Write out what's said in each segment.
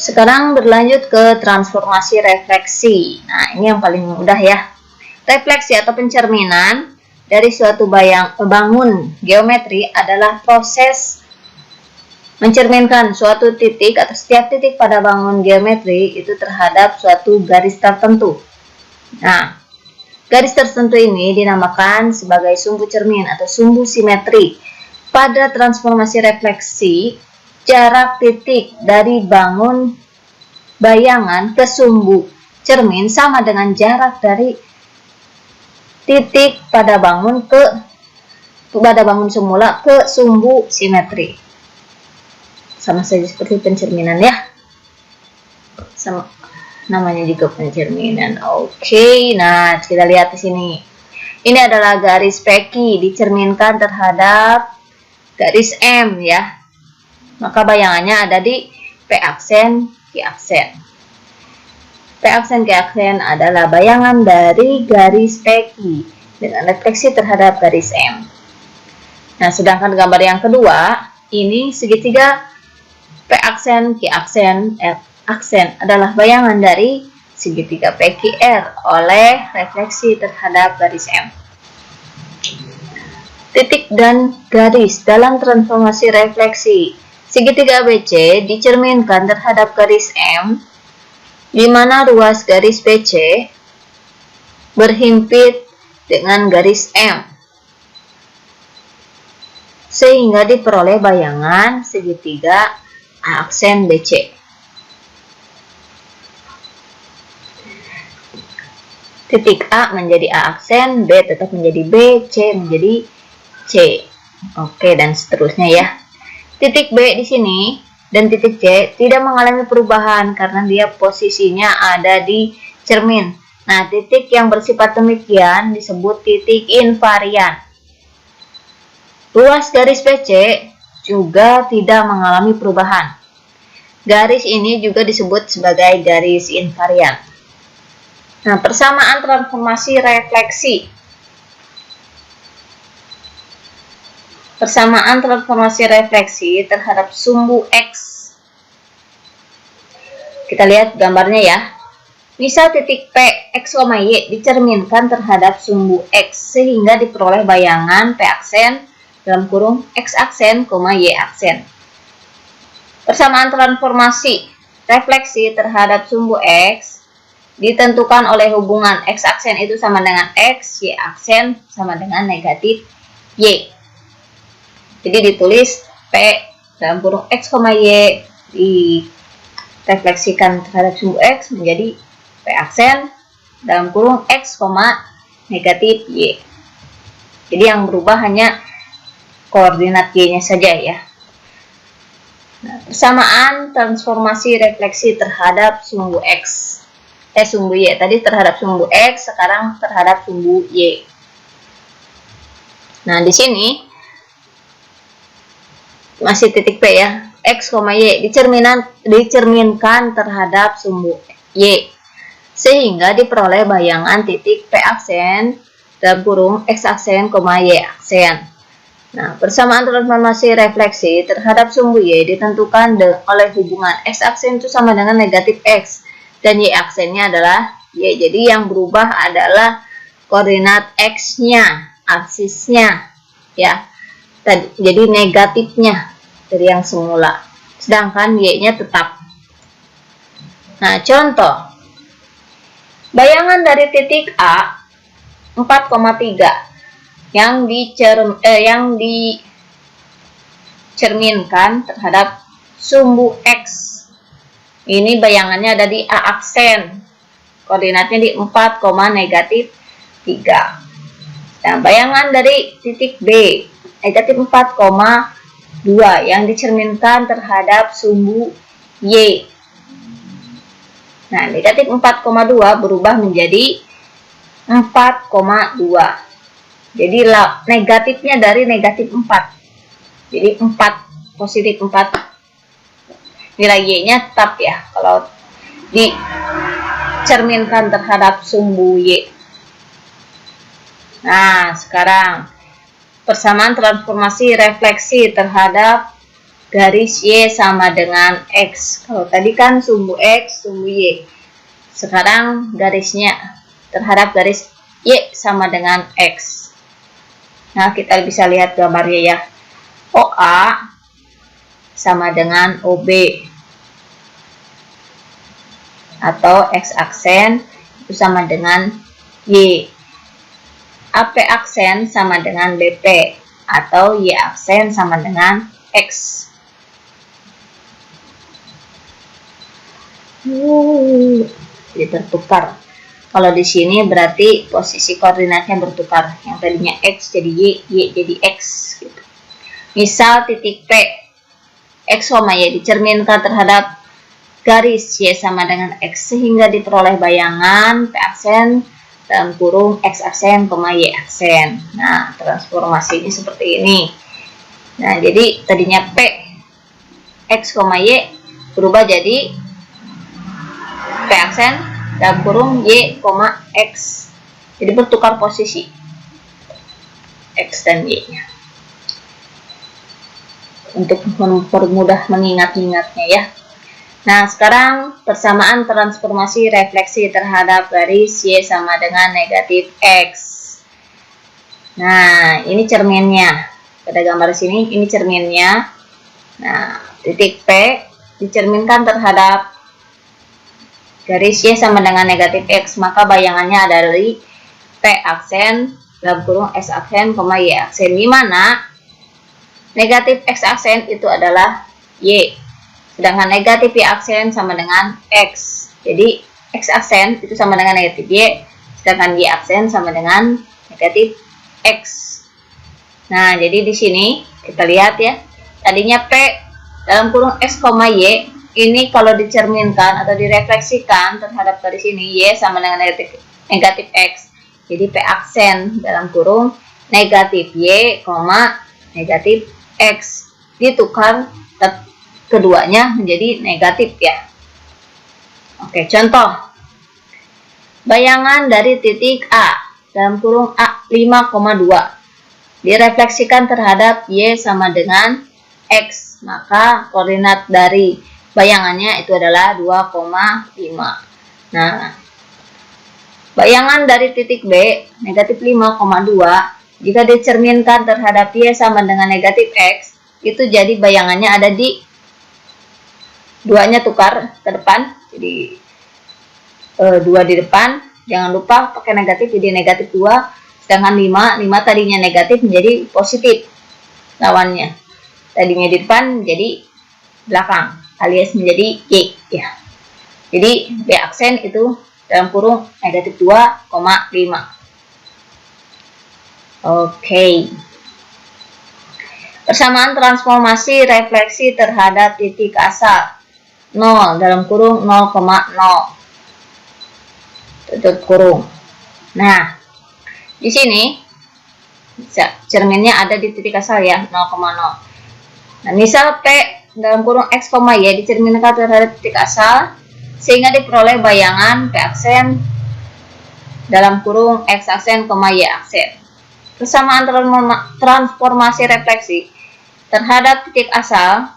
Sekarang berlanjut ke transformasi refleksi. Nah, ini yang paling mudah ya. Refleksi atau pencerminan dari suatu bangun geometri adalah proses mencerminkan suatu titik atau setiap titik pada bangun geometri itu terhadap suatu garis tertentu. Nah, garis tertentu ini dinamakan sebagai sumbu cermin atau sumbu simetri. Pada transformasi refleksi, jarak titik dari bangun bayangan ke sumbu cermin sama dengan jarak dari titik pada bangun semula ke sumbu simetri. Sama saja seperti pencerminan ya. Sama namanya juga pencerminan. Oke, nah kita lihat di sini. Ini adalah garis PQ dicerminkan terhadap garis M ya. Maka bayangannya ada di P aksen, Q aksen. P aksen, Q aksen adalah bayangan dari garis PQ dengan refleksi terhadap garis M. Nah, sedangkan gambar yang kedua, ini segitiga P aksen, Q aksen, R aksen adalah bayangan dari segitiga PQR oleh refleksi terhadap garis M. Titik dan garis dalam transformasi refleksi. Segitiga ABC dicerminkan terhadap garis M, di mana ruas garis BC berhimpit dengan garis M, sehingga diperoleh bayangan segitiga A aksen BC. Titik A menjadi A aksen, B tetap menjadi B, C menjadi C. Oke, dan seterusnya ya. Titik B di sini dan titik C tidak mengalami perubahan karena dia posisinya ada di cermin. Nah, titik yang bersifat demikian disebut titik invarian. Ruas garis BC juga tidak mengalami perubahan. Garis ini juga disebut sebagai garis invarian. Nah, persamaan transformasi refleksi. Persamaan transformasi refleksi terhadap sumbu X. Kita lihat gambarnya ya. Misal titik P, X, Y dicerminkan terhadap sumbu X sehingga diperoleh bayangan P aksen dalam kurung X aksen, Y aksen. Persamaan transformasi refleksi terhadap sumbu X ditentukan oleh hubungan X aksen itu sama dengan X, Y aksen sama dengan negatif Y. Jadi ditulis P dalam kurung X, Y direfleksikan terhadap sumbu X menjadi P aksen dalam kurung X, negatif Y. Jadi yang berubah hanya koordinat Y-nya saja ya. Nah, persamaan transformasi refleksi terhadap sumbu X. Sumbu Y. Tadi terhadap sumbu X, sekarang terhadap sumbu Y. Nah, di sini masih titik P ya. X, Y dicerminkan terhadap sumbu Y sehingga diperoleh bayangan titik P aksen dalam kurung X aksen, Y aksen. Nah, persamaan transformasi refleksi terhadap sumbu Y ditentukan oleh hubungan X aksen itu sama dengan negatif X dan Y aksennya adalah Y. Jadi yang berubah adalah koordinat X-nya, aksisnya ya. Jadi negatifnya dari yang semula, sedangkan Y-nya tetap. Nah, contoh bayangan dari titik A 4,3 yang dicerminkan terhadap sumbu X. Ini bayangannya ada di A aksen, koordinatnya di 4, negatif 3. Nah, bayangan dari titik B negatif 4,2 yang dicerminkan terhadap sumbu Y. Nah, negatif 4,2 berubah menjadi 4,2. Jadi negatifnya dari negatif 4. Jadi 4, positif 4. Nilai Y-nya tetap ya kalau dicerminkan terhadap sumbu Y. Nah, sekarang persamaan transformasi refleksi terhadap garis Y sama dengan X. Kalau tadi kan sumbu X, sumbu Y. Sekarang garisnya terhadap garis Y sama dengan X. Nah, kita bisa lihat gambarnya ya. OA sama dengan OB. Atau X aksen itu sama dengan Y. AP aksen sama dengan BP. Atau Y aksen sama dengan X. Jadi bertukar. Kalau di sini berarti posisi koordinatnya bertukar. Yang tadinya X jadi Y, Y jadi X. Gitu. Misal titik P, X, Y dicerminkan terhadap garis Y sama dengan X sehingga diperoleh bayangan P aksen dalam kurung X aksen, Y aksen. Nah, transformasi ini seperti ini. Nah, jadi tadinya P, X, Y berubah jadi P aksen dalam kurung Y, X. Jadi bertukar posisi X dan Y-nya. Untuk mempermudah mengingat-ingatnya ya. Nah, sekarang persamaan transformasi refleksi terhadap garis Y sama dengan negatif X. Nah, ini cerminnya. Pada gambar sini, ini cerminnya. Nah, titik P dicerminkan terhadap garis Y sama dengan negatif X, maka bayangannya ada dari P aksen dalam kurung X aksen, Y aksen, di mana negatif X aksen itu adalah Y, sedangkan negatif Y aksen sama dengan X. Jadi X aksen itu sama dengan negatif Y, sedangkan Y aksen sama dengan negatif X. Nah, jadi di sini kita lihat ya, tadinya P dalam kurung X, Y, ini kalau dicerminkan atau direfleksikan terhadap garis ini Y sama dengan negatif X. Jadi P aksen dalam kurung negatif Y, negatif X. Ditukar keduanya menjadi negatif ya. Oke, contoh. Bayangan dari titik A dalam kurung A 5,2 direfleksikan terhadap Y sama dengan X. Maka koordinat dari bayangannya itu adalah 2,5. Nah, bayangan dari titik B, negatif 5,2, jika dicerminkan terhadap Y sama dengan negatif X, itu jadi bayangannya ada di duanya tukar ke depan, jadi 2 di depan, jangan lupa pakai negatif jadi negatif 2, sedangkan 5 tadinya negatif menjadi positif lawannya. Tadinya di depan jadi belakang, alias menjadi Y ya. Jadi B aksen itu dalam kurung negatif 2,5. Oke. Persamaan transformasi refleksi terhadap titik asal 0 dalam kurung 0,0. Tutup kurung. Nah, di sini cerminnya ada di titik asal ya, 0,0. Nah, misal P dalam kurung X, Y dicerminkan terhadap titik asal sehingga diperoleh bayangan P aksen dalam kurung X aksen, Y aksen. Persamaan transformasi refleksi terhadap titik asal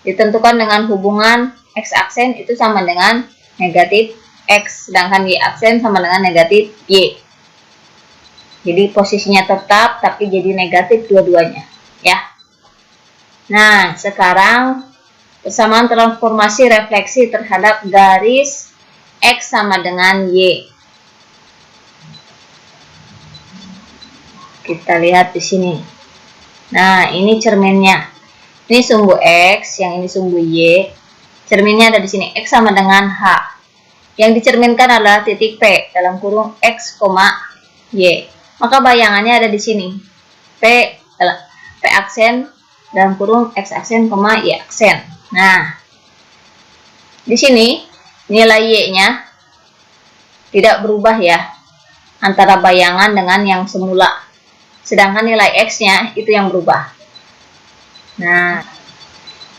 ditentukan dengan hubungan X aksen itu sama dengan negatif X, sedangkan Y aksen sama dengan negatif Y. Jadi posisinya tetap tapi jadi negatif dua-duanya ya. Nah, sekarang persamaan transformasi refleksi terhadap garis X sama dengan Y. Kita lihat di sini. Nah, ini cerminnya. Ini sumbu X, yang ini sumbu Y. Cerminnya ada di sini. X sama dengan H. Yang dicerminkan adalah titik P dalam kurung X, Y. Maka bayangannya ada di sini. P aksen dalam kurung X aksen, Y aksen. Nah, di sini nilai Y-nya tidak berubah ya antara bayangan dengan yang semula. Sedangkan nilai X-nya itu yang berubah. Nah,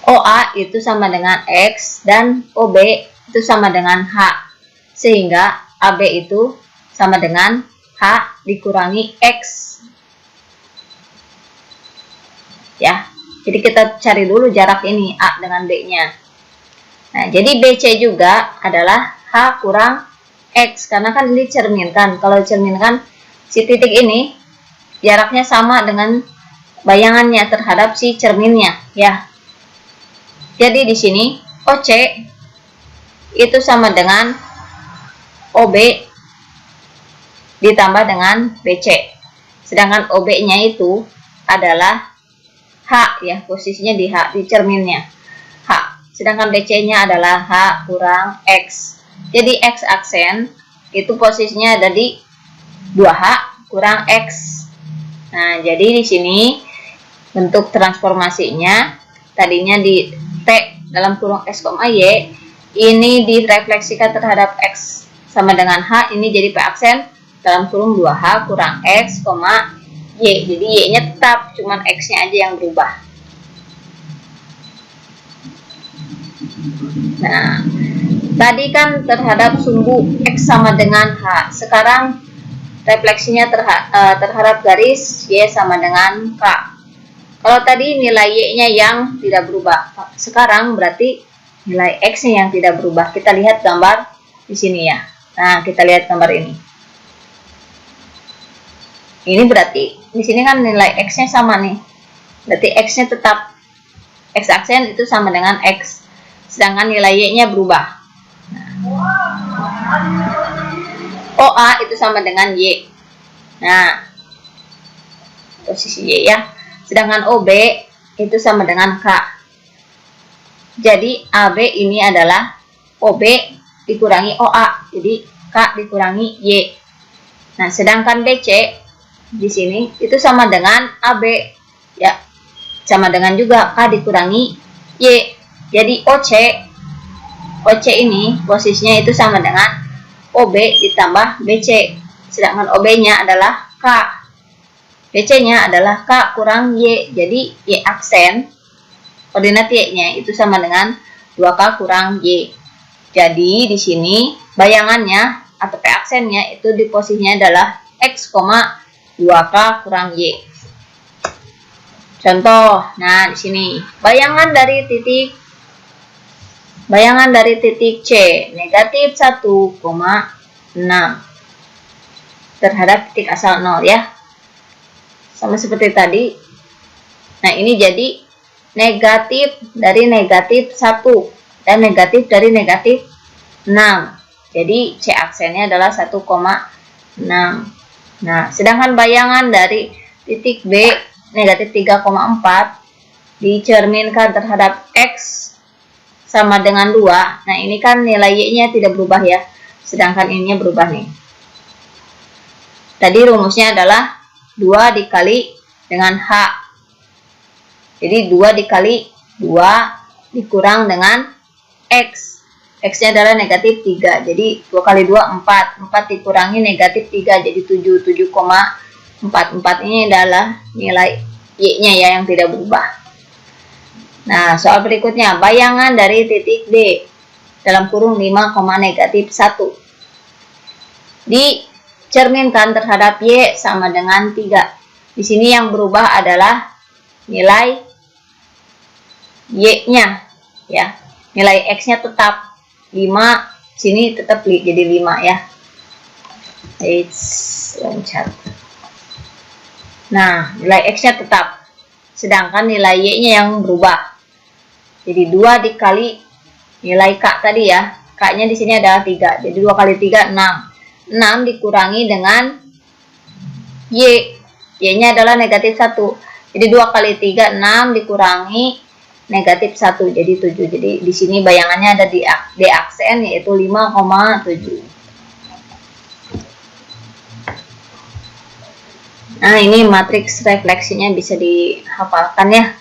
OA itu sama dengan X dan OB itu sama dengan H. Sehingga AB itu sama dengan H dikurangi X. Ya. Jadi kita cari dulu jarak ini A dengan B-nya. Nah, jadi BC juga adalah H kurang X, karena kan ini cerminkan. Kalau cerminkan, si titik ini jaraknya sama dengan bayangannya terhadap si cerminnya, ya. Jadi di sini OC itu sama dengan OB ditambah dengan BC. Sedangkan OB-nya itu adalah H, ya, posisinya di H, di cerminnya H. Sedangkan BC-nya adalah H kurang X. Jadi X aksen itu posisinya ada di 2H kurang X. Nah, jadi di sini bentuk transformasinya tadinya di T dalam kurung X, Y, ini direfleksikan terhadap X sama dengan H, ini jadi P aksen dalam kurung 2H kurang X, Y. Jadi Y-nya tetap, cuman X-nya aja yang berubah. Nah, tadi kan terhadap sumbu X sama dengan H. Sekarang refleksinya terhadap garis Y sama dengan K. Kalau tadi nilai Y-nya yang tidak berubah, sekarang berarti nilai X-nya yang tidak berubah. Kita lihat gambar di sini ya. Nah, kita lihat gambar ini. Ini berarti di sini kan nilai X-nya sama nih. Berarti X-nya tetap, X aksen itu sama dengan X. Sedangkan nilai Y-nya berubah. OA itu sama dengan Y. Nah, posisi Y ya. Sedangkan OB itu sama dengan K. Jadi AB ini adalah OB dikurangi OA. Jadi K dikurangi Y. Nah, sedangkan BC di sini itu sama dengan AB. Ya, sama dengan juga K dikurangi Y. Jadi OC ini posisinya itu sama dengan OB ditambah BC. Sedangkan OB-nya adalah K. BC-nya adalah K kurang Y. Jadi Y aksen, koordinat Y-nya itu sama dengan 2K kurang Y. Jadi di sini bayangannya atau P aksennya itu di posisinya adalah X, 2K kurang Y. Contoh, nah di sini bayangan dari titik C negatif 1,6 terhadap titik asal 0 ya. Sama seperti tadi. Nah, ini jadi negatif dari negatif 1 dan negatif dari negatif 6. Jadi C aksennya adalah 1,6. Nah, sedangkan bayangan dari titik B negatif 3,4 dicerminkan terhadap X sama dengan 2. Nah, ini kan nilai Y-nya tidak berubah ya. Sedangkan ininya berubah nih. Tadi rumusnya adalah 2 dikali dengan H. Jadi 2 dikali 2 dikurang dengan X. X-nya adalah negatif 3. Jadi 2 kali 2, 4. 4 dikurangi negatif 3. Jadi 7. 7,4. 4 ini adalah nilai Y-nya ya yang tidak berubah. Nah, soal berikutnya, bayangan dari titik D dalam kurung 5, negatif 1 dicerminkan terhadap Y sama dengan 3. Di sini yang berubah adalah nilai Y-nya ya. Nilai X-nya tetap 5, sini tetap jadi 5 ya. Loncat. Nah, nilai X-nya tetap. Sedangkan nilai Y-nya yang berubah. Jadi 2 dikali nilai K tadi ya. K-nya di sini adalah 3. Jadi 2 kali 3, 6. 6 dikurangi dengan Y. Y-nya adalah negatif 1. Jadi 2 kali 3, 6 dikurangi negatif 1. Jadi 7. Jadi di sini bayangannya ada di D aksen yaitu 5,7. Nah, ini matriks refleksinya bisa dihafalkan ya.